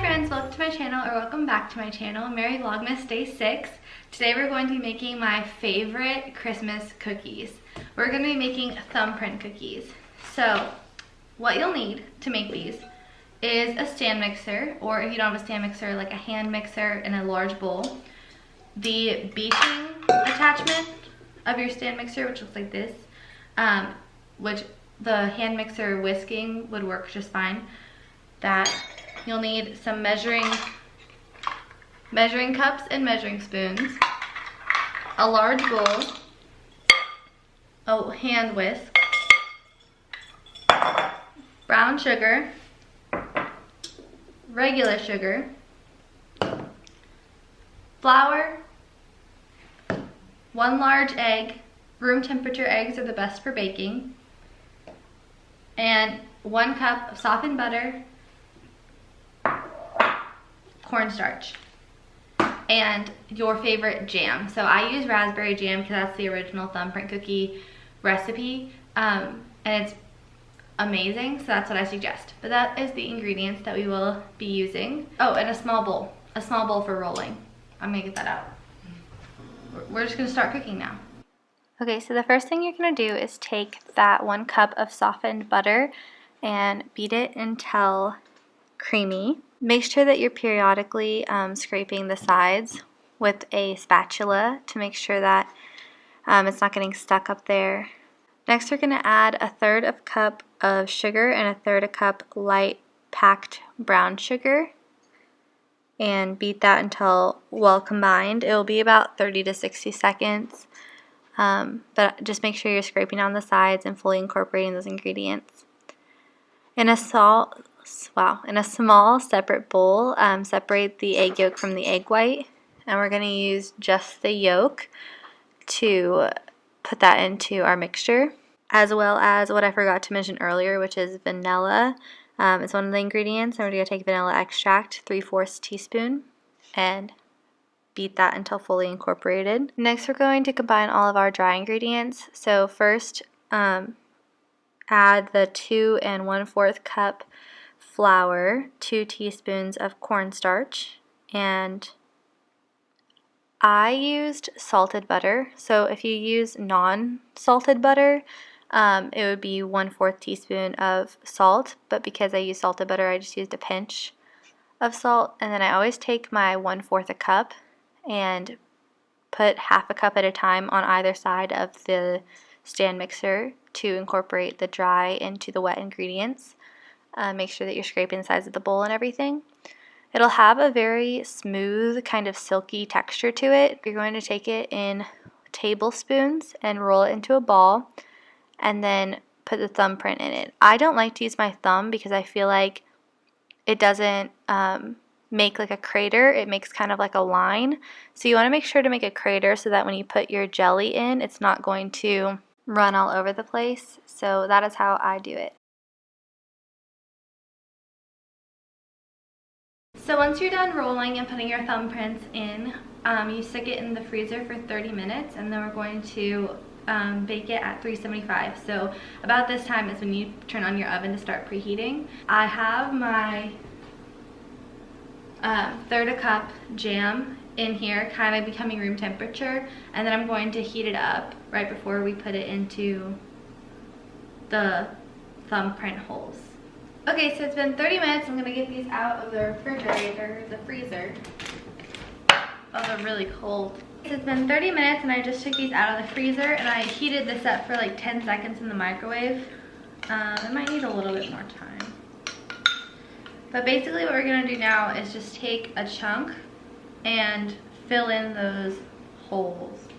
friends, welcome to my channel, or welcome back to my channel. Merry Vlogmas Day 6. Today we're going to be making my favorite Christmas cookies. We're going to be making thumbprint cookies. So what you'll need to make these is a stand mixer, or if you don't have a stand mixer, like a hand mixer in a large bowl. The beating attachment of your stand mixer, which looks like this, which the hand mixer whisking would work just fine. That you'll need some measuring cups and measuring spoons, a large bowl, a hand whisk, brown sugar, regular sugar, flour, 1 large egg. Room temperature eggs are the best for baking, and 1 cup of softened butter, cornstarch, and your favorite jam. So I use raspberry jam because that's the original thumbprint cookie recipe, and it's amazing, so that's what I suggest. But that is the ingredients that we will be using. Oh, and a small bowl for rolling. I'm gonna get that out. We're just gonna start cooking now. Okay, so the first thing you're gonna do is take that 1 cup of softened butter and beat it until creamy. Make sure that you're periodically scraping the sides with a spatula to make sure that it's not getting stuck up there. Next, we're going to add 1/3 cup of sugar and 1/3 cup light packed brown sugar and beat that until well combined. It will be about 30 to 60 seconds, but just make sure you're scraping on the sides and fully incorporating those ingredients. In a small separate bowl, separate the egg yolk from the egg white, and we're going to use just the yolk to put that into our mixture, as well as what I forgot to mention earlier, which is vanilla. It's one of the ingredients, and we're going to take vanilla extract, 3/4 teaspoon, and beat that until fully incorporated. Next, we're going to combine all of our dry ingredients. So first, add the 2 1/4 cup flour, 2 teaspoons of cornstarch, and I used salted butter. So if you use non-salted butter, it would be 1/4 teaspoon of salt, but because I use salted butter, I just used a pinch of salt. And then I always take my 1/4 cup and put 1/2 cup at a time on either side of the stand mixer to incorporate the dry into the wet ingredients. Make sure that you're scraping the sides of the bowl and everything. It'll have a very smooth, kind of silky texture to it. You're going to take it in tablespoons and roll it into a ball, and then put the thumbprint in it. I don't like to use my thumb because I feel like it doesn't make like a crater. It makes kind of like a line. So you want to make sure to make a crater so that when you put your jelly in, it's not going to run all over the place. So that is how I do it. So once you're done rolling and putting your thumbprints in, you stick it in the freezer for 30 minutes, and then we're going to bake it at 375. So about this time is when you turn on your oven to start preheating. I have my 1/3 cup jam in here, kind of becoming room temperature, and then I'm going to heat it up right before we put it into the thumbprint holes. Okay, so it's been 30 minutes. I'm gonna get these out of the refrigerator, the freezer. Oh, they're really cold. It's been 30 minutes and I just took these out of the freezer, and I heated this up for like 10 seconds in the microwave. It might need a little bit more time. But basically what we're gonna do now is just take a chunk and fill in those holes.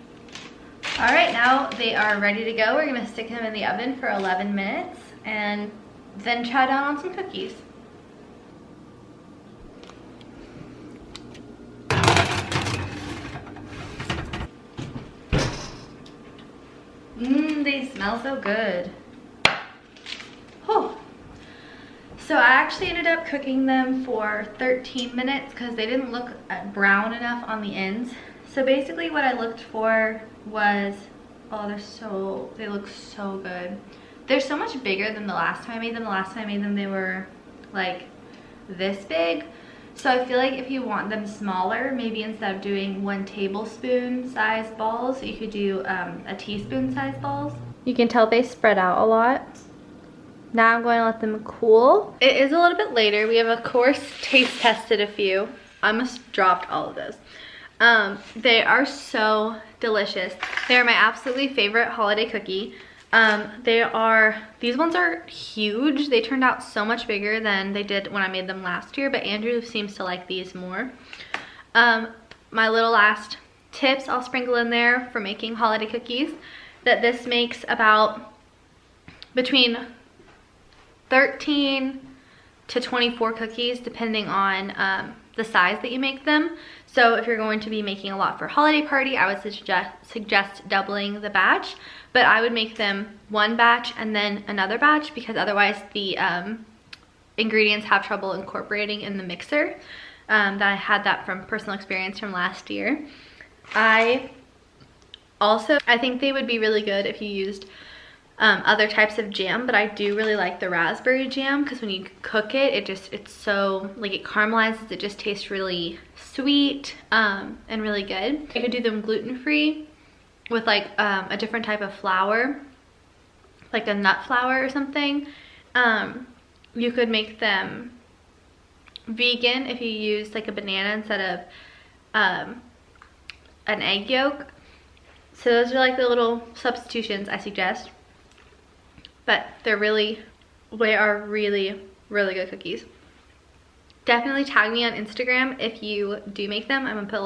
All right, now they are ready to go. We're gonna stick them in the oven for 11 minutes and then try down on some cookies. They smell so good. Whew. So I actually ended up cooking them for 13 minutes because they didn't look brown enough on the ends. So basically what I looked for was, oh, they look so good. They're so much bigger than the last time I made them. The last time I made them, they were like this big. So I feel like if you want them smaller, maybe instead of doing 1 tablespoon size balls, you could do a teaspoon size balls. You can tell they spread out a lot. Now I'm going to let them cool. It is a little bit later. We have of course taste tested a few. I almost dropped all of those. They are so delicious. They are my absolutely favorite holiday cookie. These ones are huge. They turned out so much bigger than they did when I made them last year, but Andrew seems to like these more. My little last tips I'll sprinkle in there for making holiday cookies, that this makes about between 13 to 24 cookies depending on the size that you make them. So if you're going to be making a lot for holiday party, I would suggest doubling the batch, but I would make them 1 batch and then another batch, because otherwise the ingredients have trouble incorporating in the mixer. I had that from personal experience from last year. I think they would be really good if you used other types of jam, but I do really like the raspberry jam, because when you cook it, it's so, like, it caramelizes. It just tastes really sweet and really good. I could do them gluten-free with like a different type of flour, like a nut flour or something. You could make them vegan if you use like a banana instead of an egg yolk. So those are like the little substitutions I suggest. But they are really, really good cookies. Definitely tag me on Instagram if you do make them. I'm gonna put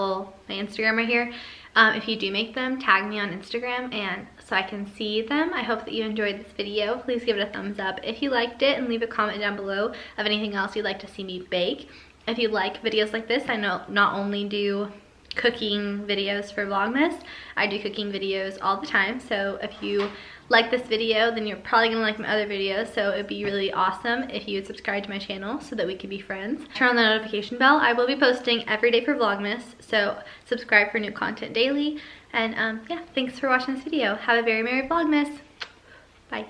my Instagram right here. If you do make them, tag me on Instagram and so I can see them. I hope that you enjoyed this video. Please give it a thumbs up if you liked it, and leave a comment down below of anything else you'd like to see me bake. If you like videos like this, I know not only do cooking videos for Vlogmas, I do cooking videos all the time. So if you like this video, then you're probably gonna like my other videos, so it'd be really awesome if you would subscribe to my channel so that we could be friends. Turn on the notification bell. I will be posting every day for Vlogmas, so subscribe for new content daily. And yeah, thanks for watching this video. Have a very Merry Vlogmas. Bye.